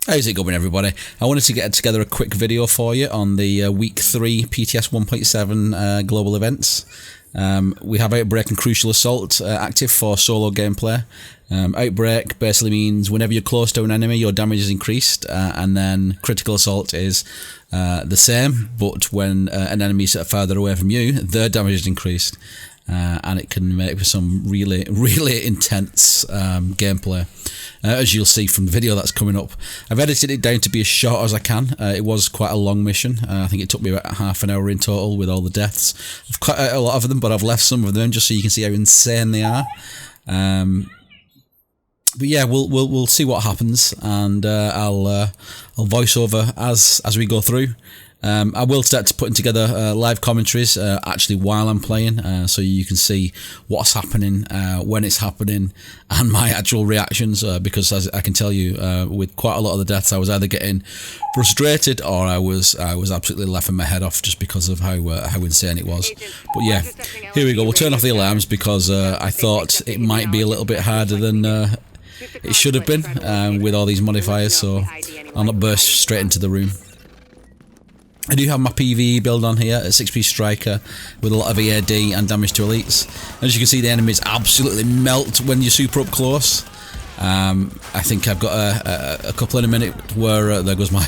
How's it going, everybody? I wanted to get together a quick video for you on the Week 3 PTS 1.7 global events. We have Outbreak and Crucial Assault active for solo gameplay. Outbreak basically means whenever you're close to an enemy, your damage is increased, and then Critical Assault is the same, but when an enemy is further away from you, their damage is increased. And it can make for some really intense gameplay, as you'll see from the video that's coming up. I've edited it down to be as short as I can. It was quite a long mission. I think it took me about half an hour in total with all the deaths. I've cut out a lot of them, but I've left some of them just so you can see how insane they are. But yeah, we'll see what happens, and I'll voice over as we go through. I will start putting together live commentaries actually while I'm playing, so you can see what's happening, when it's happening, and my actual reactions, because as I can tell you, with quite a lot of the deaths, I was either getting frustrated or I was absolutely laughing my head off just because of how insane it was. But yeah, here we go. We'll turn off the alarms because I thought it might be a little bit harder than it should have been with all these modifiers, so I'll not burst straight into the room. I do have my PvE build on here, a 6-piece striker with a lot of EAD and damage to elites. As you can see, the enemies absolutely melt when you're super up close. I think I've got a couple in a minute where there goes my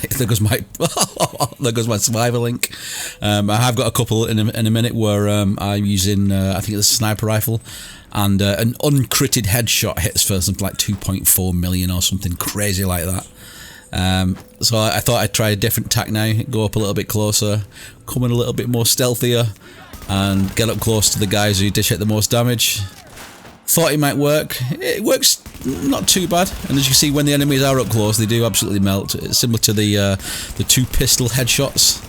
survivor link. I have got a couple in a minute where I'm using I think it's a sniper rifle, and an uncritted headshot hits for something like 2.4 million or something crazy like that. So I thought I'd try a different tack now, go up a little bit closer, come in a little bit more stealthier, and get up close to the guys who dish out the most damage. Thought it might work. It works not too bad, and as you can see, when the enemies are up close, they do absolutely melt. It's similar to the 2 pistol headshots,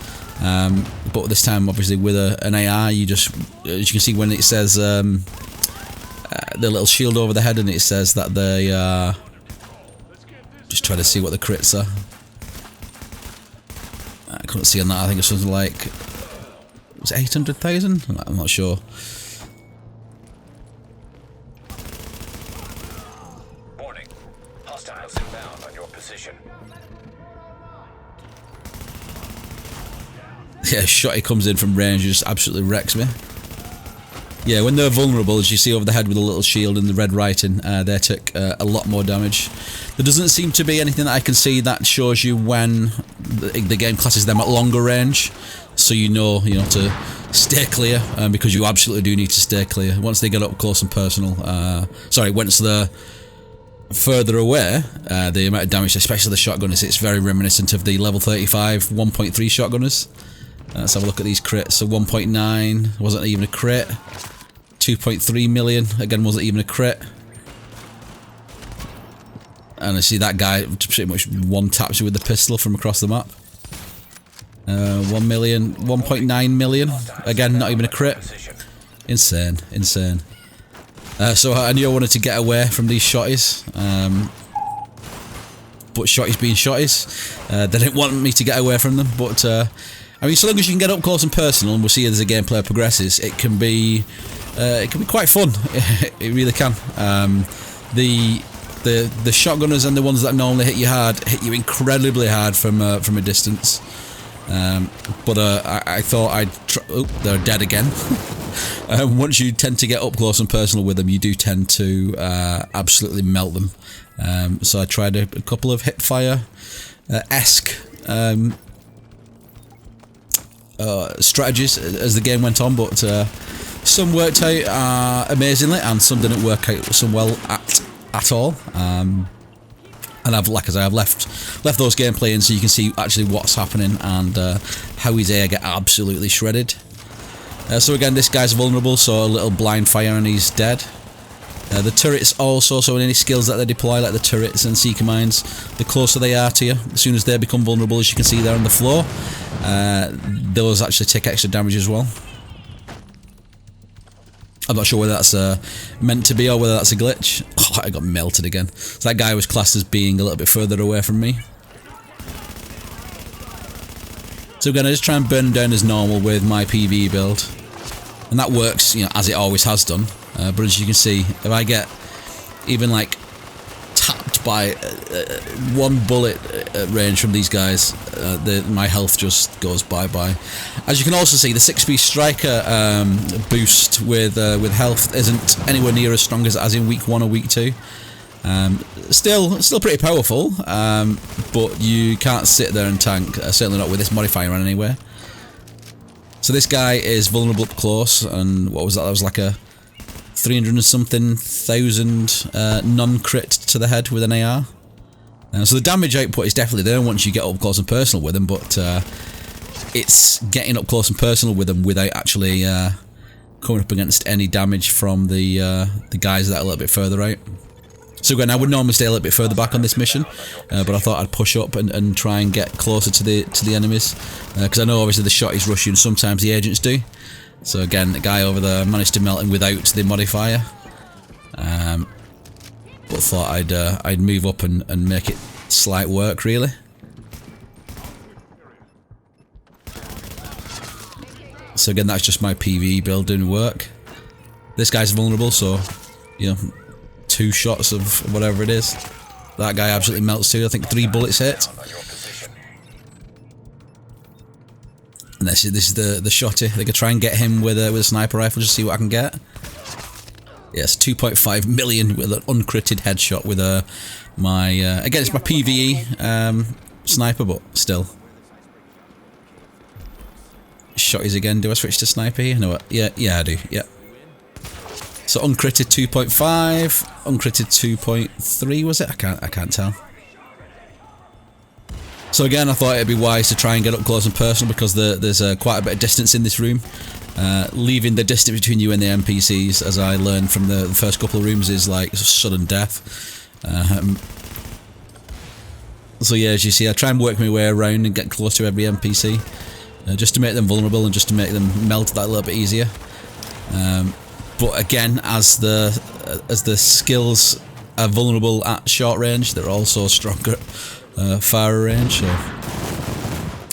but this time obviously with an AR, you just, as you can see when it says the little shield over the head, and it says that they are. Just try to see what the crits are. I couldn't see on that. I think it's something like, was it 800,000? I'm not sure. Warning. Hostiles inbound on your position. Yeah, shotty comes in from range, just absolutely wrecks me. Yeah, when they're vulnerable, as you see over the head with a little shield and the red writing, they take a lot more damage. There doesn't seem to be anything that I can see that shows you when the game classes them at longer range, so you know to stay clear, because you absolutely do need to stay clear. Once they get up close and personal, once they're further away, the amount of damage, especially the shotgunners, it's very reminiscent of the level 35 1.3 shotgunners. Let's have a look at these crits. So 1.9 wasn't even a crit. 2.3 million again wasn't even a crit. And I see that guy pretty much one taps you with the pistol from across the map. 1 million, 1.9 million again, not even a crit. Insane. So I knew I wanted to get away from these shotties. But shotties being shotties, they didn't want me to get away from them. But I mean, so long as you can get up close and personal, and we'll see as the gameplay progresses, it can be quite fun. It really can. The shotgunners and the ones that normally hit you hard hit you incredibly hard from a distance. But I thought I'd try. Oh, they're dead again. Once you tend to get up close and personal with them, you do tend to absolutely melt them. So I tried a couple of hipfire-esque strategies as the game went on, but some worked out amazingly, and some didn't work out so well at all. And I've left those gameplay in so you can see actually what's happening and how his air get absolutely shredded. So again, this guy's vulnerable, so a little blind fire and he's dead. The turrets also, so any skills that they deploy, like the turrets and seeker mines, the closer they are to you, as soon as they become vulnerable, as you can see there on the floor, those actually take extra damage as well. I'm not sure whether that's meant to be or whether that's a glitch. Oh, I got melted again. So that guy was classed as being a little bit further away from me. So again, I just try and burn him down as normal with my PvE build. And that works, as it always has done. But as you can see, if I get even like tapped just by one bullet range from these guys, my health just goes bye-bye. As you can also see, the 6-piece striker boost with health isn't anywhere near as strong as in week 1 or week 2. Still pretty powerful, but you can't sit there and tank, certainly not with this modifier on anywhere. So this guy is vulnerable up close, and what was that? That was like a 300 and something thousand non-crit to the head with an AR. So the damage output is definitely there once you get up close and personal with them, but it's getting up close and personal with them without actually coming up against any damage from the guys that are a little bit further out. So again, I would normally stay a little bit further back on this mission, but I thought I'd push up and try and get closer to the enemies, because I know obviously the shot is Russian, sometimes the agents do. So again, the guy over there managed to melt him without the modifier, but thought I'd move up and make it slight work really. So again, that's just my PvE build doing work. This guy's vulnerable, so you know, 2 shots of whatever it is. That guy absolutely melts too. I think 3 bullets hit. And this is the shotty. They could try and get him with a sniper rifle, just see what I can get. Yes, 2.5 million with an uncritted headshot with my again, it's my PvE sniper, but still. Shotties again. Do I switch to sniper here? No, yeah, I do. Yeah. So uncritted 2.5, uncritted 2.3 was it? I can't tell. So again, I thought it'd be wise to try and get up close and personal, because there's quite a bit of distance in this room. Leaving the distance between you and the NPCs, as I learned from the first couple of rooms, is like sudden death. So yeah, as you see, I try and work my way around and get close to every NPC, just to make them vulnerable and just to make them melt that a little bit easier. But again, as the skills are vulnerable at short range, they're also stronger at far range. So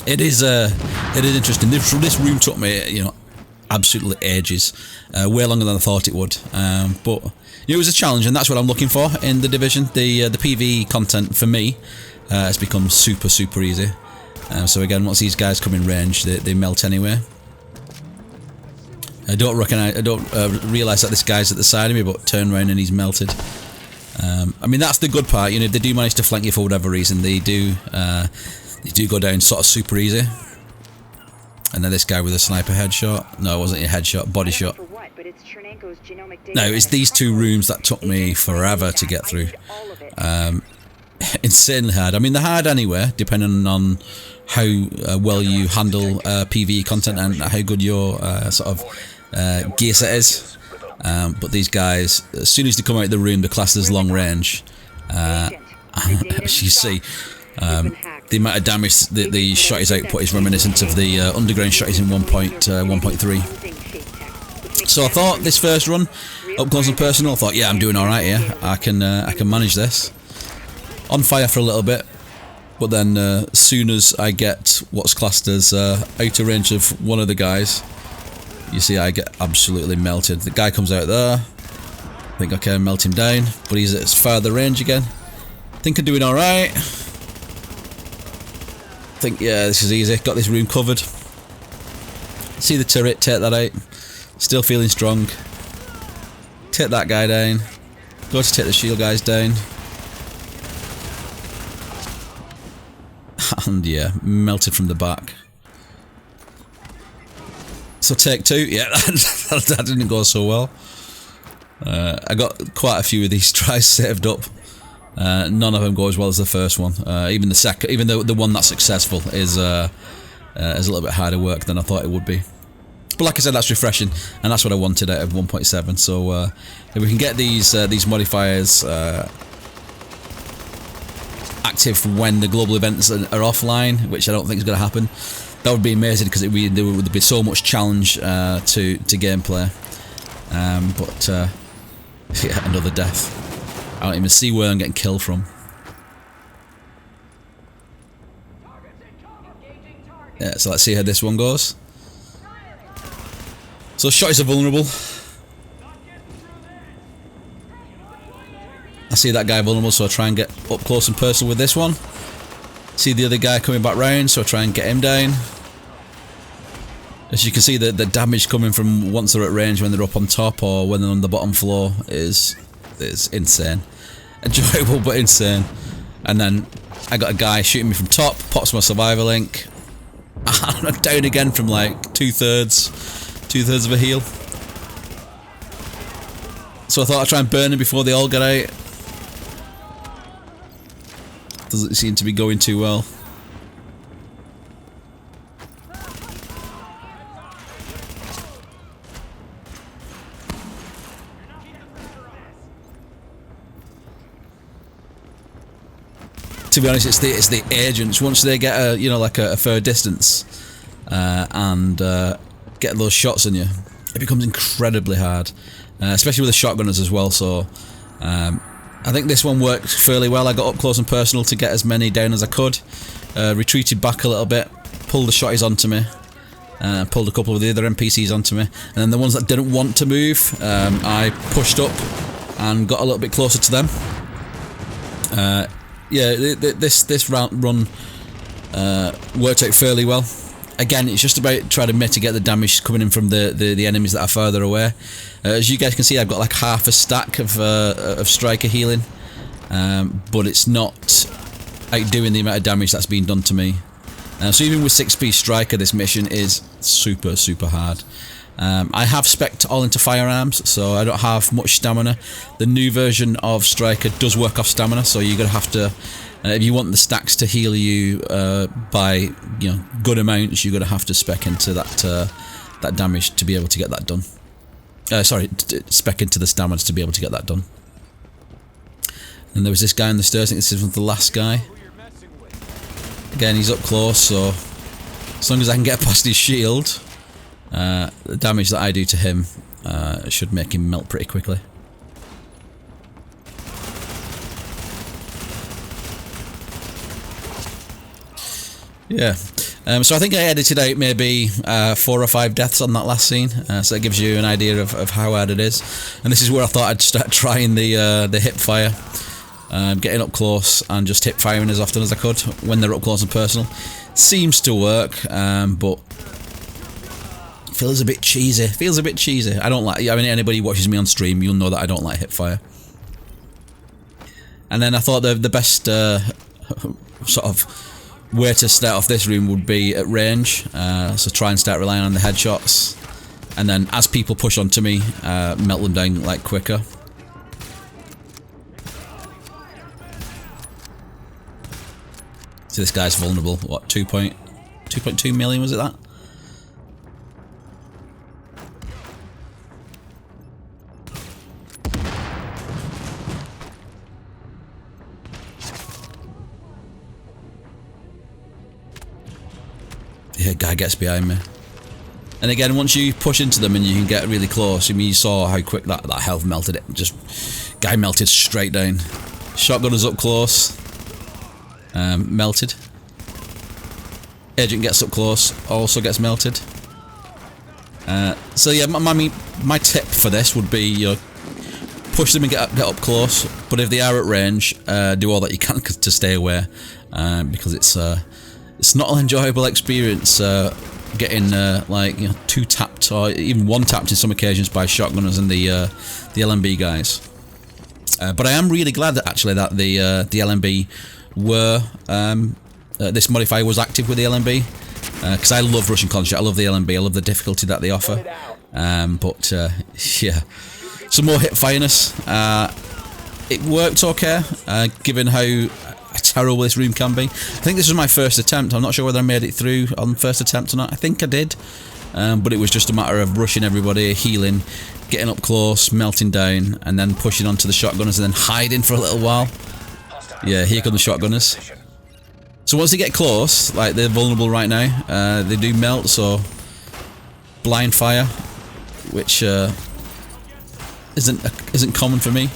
it is interesting. This room took me, you know, absolutely ages, way longer than I thought it would. But it was a challenge, and that's what I'm looking for in the Division. The PvE content for me has become super easy. So again, once these guys come in range, they melt anyway. I don't realise that this guy's at the side of me, but turn around and he's melted. I mean, that's the good part. You know, if they do manage to flank you for whatever reason, they do go down sort of super easy. And then this guy with a sniper headshot. No, it wasn't a headshot, body shot. No, it's these 2 rooms that took me forever to get through. Insanely hard. I mean, they're hard anyway, depending on how well you handle PvE content and how good your sort of gear set is. But these guys, as soon as they come out of the room, they're classed as long range. As you see, the amount of damage that the shotty's output is reminiscent of the underground shotties in 1.3. So I thought this first run, up close and personal, I thought, yeah, I'm doing alright here. I can manage this. On fire for a little bit, but then as soon as I get what's classed as outer range of one of the guys, you see I get absolutely melted. The guy comes out there, I think I can melt him down, but he's at farther range again. I think I'm doing alright. I think, yeah, this is easy. Got this room covered. See the turret, take that out. Still feeling strong. Take that guy down. Go to take the shield guys down. And yeah, melted from the back. So take 2, yeah, that didn't go so well. I got quite a few of these tries saved up. None of them go as well as the first one. Even the one that's successful is a little bit harder work than I thought it would be. But like I said, that's refreshing, and that's what I wanted out of 1.7. So if we can get these modifiers active when the global events are offline, which I don't think is going to happen, that would be amazing, because there would be so much challenge to gameplay. But yeah, another death. I don't even see where I'm getting killed from. Yeah, so let's see how this one goes. So shotties are vulnerable. I see that guy vulnerable, so I try and get up close and personal with this one. See the other guy coming back round, so I try and get him down. As you can see, the damage coming from once they're at range, when they're up on top or when they're on the bottom floor, is insane. Enjoyable but insane. And then I got a guy shooting me from top, pops my survivor link, and I'm down again from like two-thirds of a heal. So I thought I'd try and burn him before they all get out. Doesn't seem to be going too well. To be honest, it's the agents. Once they get a fair distance and get those shots on you, it becomes incredibly hard, especially with the shotgunners as well. So I think this one worked fairly well. I got up close and personal to get as many down as I could. Retreated back a little bit, pulled the shotties onto me, pulled a couple of the other NPCs onto me, and then the ones that didn't want to move, I pushed up and got a little bit closer to them. Yeah, this run worked out fairly well. Again, it's just about trying to mitigate the damage coming in from the enemies that are further away. As you guys can see, I've got like half a stack of striker healing, but it's not outdoing the amount of damage that's being done to me. So even with 6p striker, this mission is super hard. I have spec'd all into firearms, so I don't have much stamina. The new version of Striker does work off stamina, so you're gonna have to, if you want the stacks to heal you by good amounts, you're gonna have to spec into that damage to be able to get that done. Sorry, spec into the stamina to be able to get that done. And there was this guy on the stairs. I think this is the last guy. Again, he's up close, so as long as I can get past his shield. The damage that I do to him should make him melt pretty quickly. Yeah, so I think I edited out maybe 4 or 5 deaths on that last scene, so that gives you an idea of how hard it is. And this is where I thought I'd start trying the hip fire, getting up close and just hip firing as often as I could when they're up close and personal. Seems to work, but feels a bit cheesy. I don't like. I mean, anybody who watches me on stream, you'll know that I don't like hip fire. And then I thought the best sort of way to start off this room would be at range. So try and start relying on the headshots, and then as people push onto me, melt them down like quicker. So this guy's vulnerable. What, 2.2 million was it that? Yeah, guy gets behind me. And again, once you push into them and you can get really close, I mean, you saw how quick that health melted. It just, guy melted straight down. Shotgunner's up close. Melted. Agent gets up close, also gets melted. So yeah, my tip for this would be, push them and get up close, but if they are at range, do all that you can to stay away, because it's not an enjoyable experience getting like 2 tapped or even 1 tapped in some occasions by shotgunners and the LMB guys. But I am really glad that actually that the LMB were this modifier was active with the LMB, because I love Russian Consulate. I love the LMB. I love the difficulty that they offer. But yeah, some more hip fireness. It worked okay, given how terrible this room can be. I think this was my first attempt. I'm not sure whether I made it through on first attempt or not. I think I did, but it was just a matter of rushing everybody, healing, getting up close, melting down, and then pushing onto the shotgunners and then hiding for a little while. Yeah, here come the shotgunners. So once they get close, like they're vulnerable right now, they do melt, so blind fire, which isn't common for me.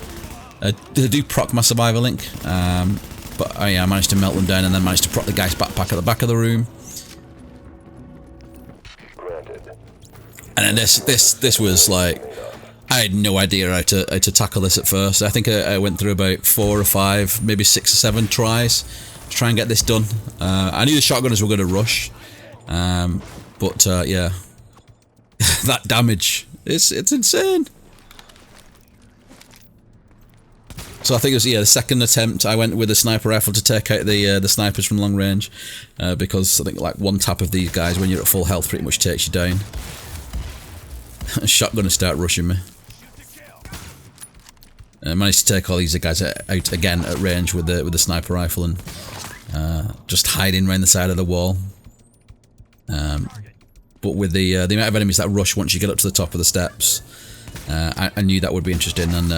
They do proc my survivor link, but yeah, I managed to melt them down and then managed to proc the guy's backpack at the back of the room. And then this was like, I had no idea how to tackle this at first. I think I went through about 4 or 5, maybe 6 or 7 tries to try and get this done. I knew the shotgunners were going to rush, but yeah, that damage, it's insane. So I think it was the second attempt I went with a sniper rifle to take out the snipers from long range, because I think like one tap of these guys when you're at full health pretty much takes you down. Shotgunners start rushing me. I managed to take all these guys out again at range with the sniper rifle and just hiding around the side of the wall. But with the amount of enemies that rush once you get up to the top of the steps, I knew that would be interesting. And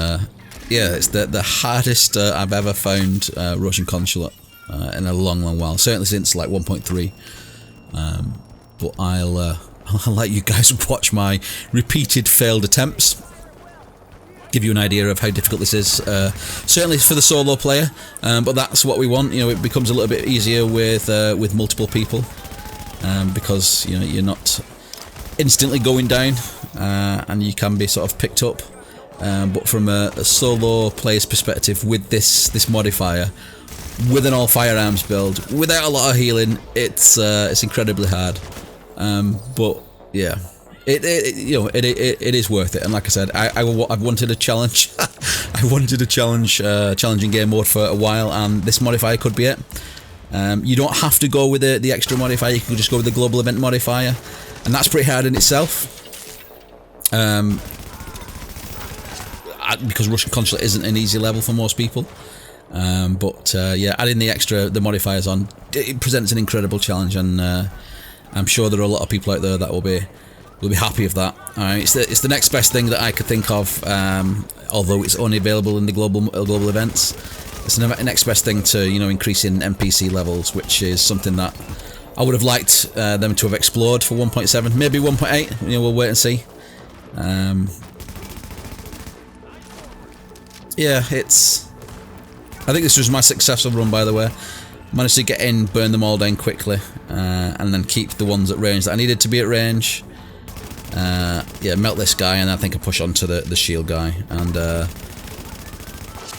yeah, it's the hardest I've ever found Russian Consulate in a long while. Certainly since like 1.3. But I'll let you guys watch my repeated failed attempts. Give you an idea of how difficult this is. Certainly for the solo player, but that's what we want. You know, it becomes a little bit easier with multiple people, because you know you're not instantly going down, and you can be sort of picked up. But from a solo player's perspective, with this modifier, with an all firearms build, without a lot of healing, it's incredibly hard. But yeah. It is worth it, and like I said, I've wanted a challenge. I wanted a challenging game mode for a while, and this modifier could be it. You don't have to go with the extra modifier. You can just go with the global event modifier, and that's pretty hard in itself. Because Russian Consulate isn't an easy level for most people. But yeah, adding the modifiers on, it presents an incredible challenge, and I'm sure there are a lot of people out there that will be happy with that. It's the next best thing that I could think of, although it's only available in the global events. It's the next best thing to increasing NPC levels, which is something that I would have liked them to have explored for 1.7, maybe 1.8. We'll wait and see. Yeah, I think this was my successful run, by the way. Managed to get in, burn them all down quickly, and then keep the ones at range that I needed to be at range. Yeah, melt this guy, and I think I push on to the shield guy, and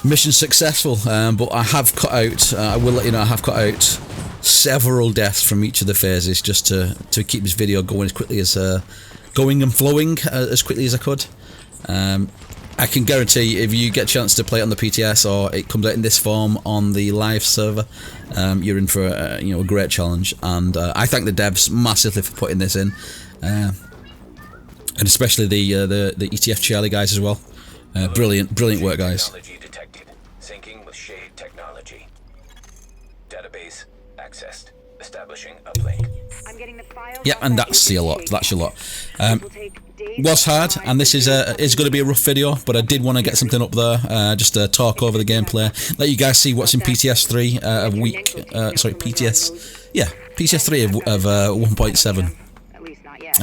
mission successful. But I have cut out, I will let you know, I have cut out several deaths from each of the phases just to keep this video going as quickly as going and flowing as quickly as I could. I can guarantee if you get a chance to play it on the PTS, or it comes out in this form on the live server, you're in for a great challenge. And I thank the devs massively for putting this in. And especially the ETF Charlie guys as well. Brilliant work, guys. Technology detected. Syncing with shade technology. Database accessed. Establishing uplink. I'm getting the files. Yeah, and that's your lot. That's your lot. Was hard, and this is going to be a rough video, but I did want to get something up there, just to talk over the gameplay, let you guys see what's in PTS 3 of week. Sorry, PTS. Yeah, PTS 3 of 1.7. At least not yet.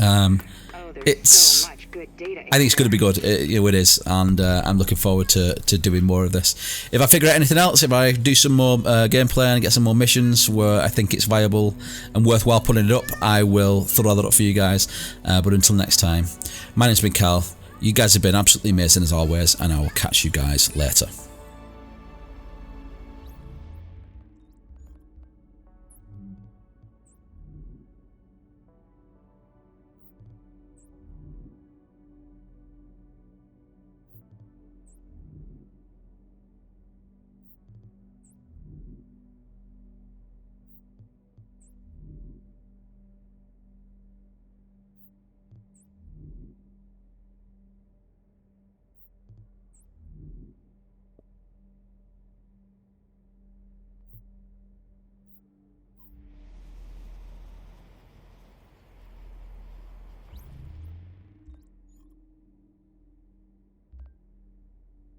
It's. I think it's going to be good. It is, and I'm looking forward to doing more of this. If I figure out anything else, if I do some more gameplay and get some more missions where I think it's viable and worthwhile putting it up, I will throw that up for you guys. But until next time, my name's been Cal. You guys have been absolutely amazing as always, and I will catch you guys later.